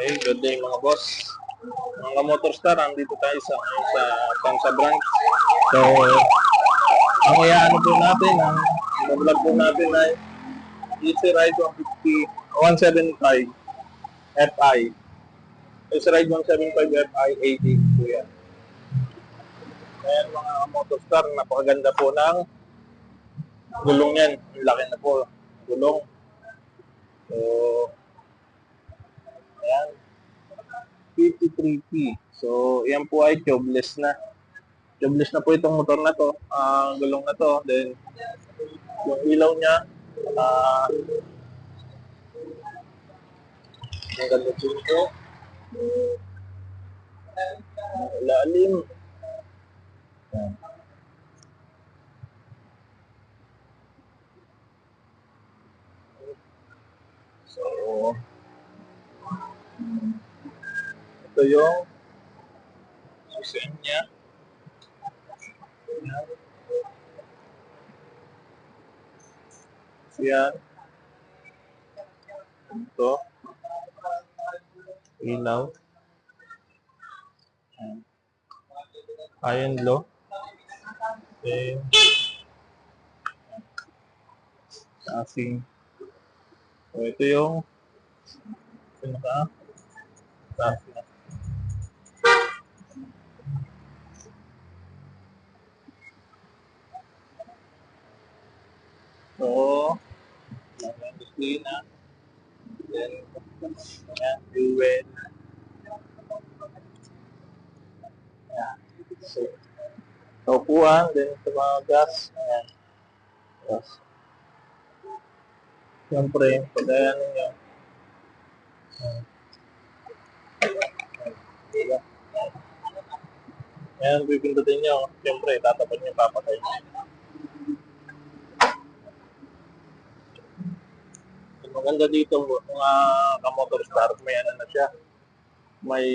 Okay, good day mga boss. Mga Motorstar, andito tayo sa Tansa branch. So, ang iaano po natin, ang vlog po natin ay Easy Ride 175 Fi. Easy Ride 175 Fi 80 po yan. Ayan mga Motorstar, napakaganda po ng gulong yan. Ang laki na po gulong. So, ayan. 53P. So, yan po ay tubeless na. Tubeless na po itong motor na to. Ang gulong na to. Then, yung ilaw niya, ang ganda po ito. Lalim. Yan. So, ito yung susian niya. Yan. Ito. Ilaw. Iron low. Then, asing. So, ito yung pinaka-asing. So, yung display na. Then, yan, fuel. Yan. So, upuan, then sa mga gas. Ayan. Gas. Siyempre, pagdayan ninyo. Ayan, pipindutin nyo. Siyempre, tatapan nyo, papatay nyo. Maganda dito mga ka-Motorstar, may ano na siya. May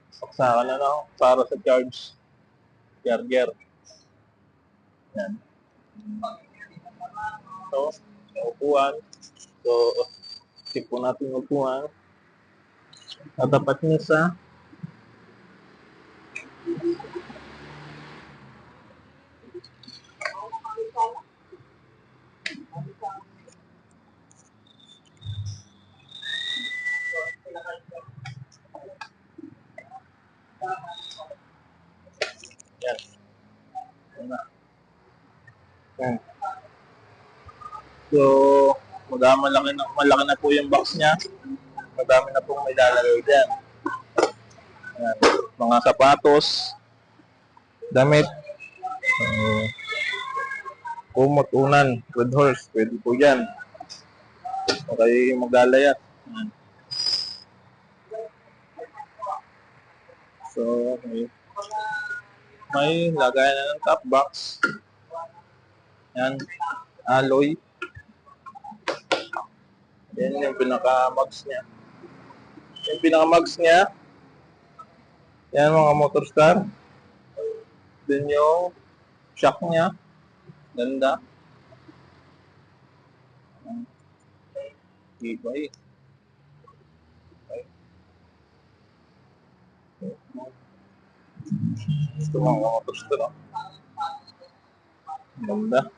saksakan na no, para sa charger. Yan. So, upuan. So, skip po natin yung upuan. Tatapat niyo sa yan. Yan. So, malaki na po yung box niya. Madami na pong may lalagay dyan. Yan. Mga sapatos, damit, kumot, unan, red horse, pwede po yan. Okay, maglalayat. Yan. So, may lagayan na ng top box. Yan, alloy. Yan yung pinaka-mags niya. Yung pinaka-mags niya, yan mga Motorstar. Then yung shock niya, ganda. Ibay. Ito mga Motorstar. Ganda.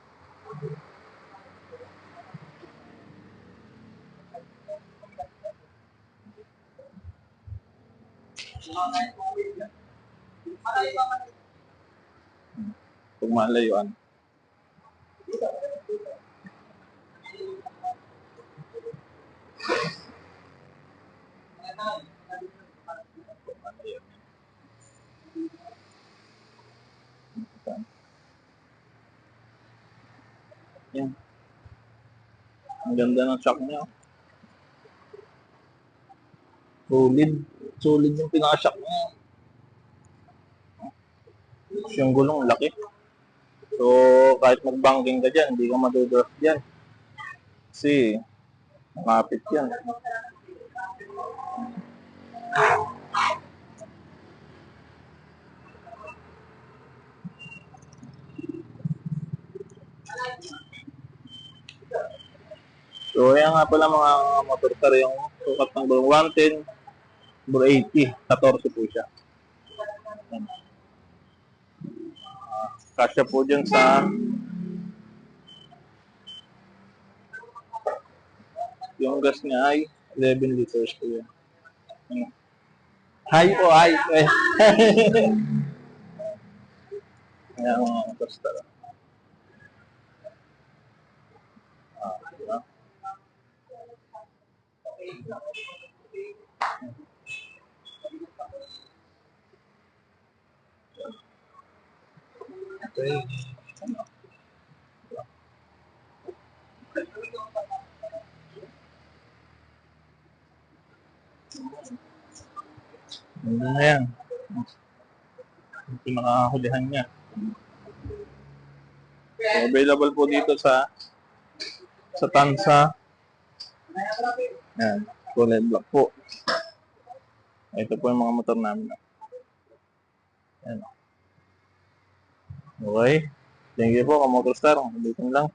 Kung malayuan. Yan. Ang ganda ng shock niya. Solid yung pinaka-shock niya. Yung gulong laki. So, kahit mag-banking ka dyan, hindi ka madudurf dyan. Kasi, makapit yan. So, ayan nga pala mga Motorstar yung sukat ng bulong 110, buro 80, 14 po siya. Kasya po dyan sa yung gas niya ay 11 liters po yan. Hay po, hay. Ayan mga motorstar. Diba? Okay. Ano na yan? Ito nakakahulihan niya. So, available po dito sa Tansa. Yan, kulay black po. Ito po yung mga motor namin. Yan. Okay. Thank you po, Kamotorstar. Dito lang.